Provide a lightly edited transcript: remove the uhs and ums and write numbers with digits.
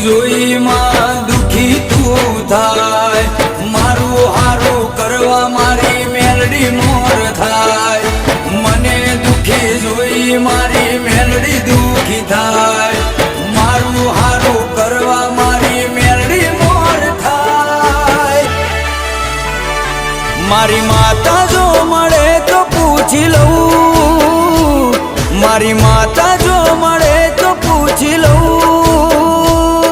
જોઈ માં દુખી તું થાય, મારું હારું કરવા મારી મેલડી મોર થાય, મને દુખી જોઈ મારી મેલડી દુખી થાય, મારું હારું કરવા મારી મેલડી મોર થાય। મારી માતા જો મળે તો પૂછી લઉં, મારી માતા જો મળે તો પૂછી લઉં,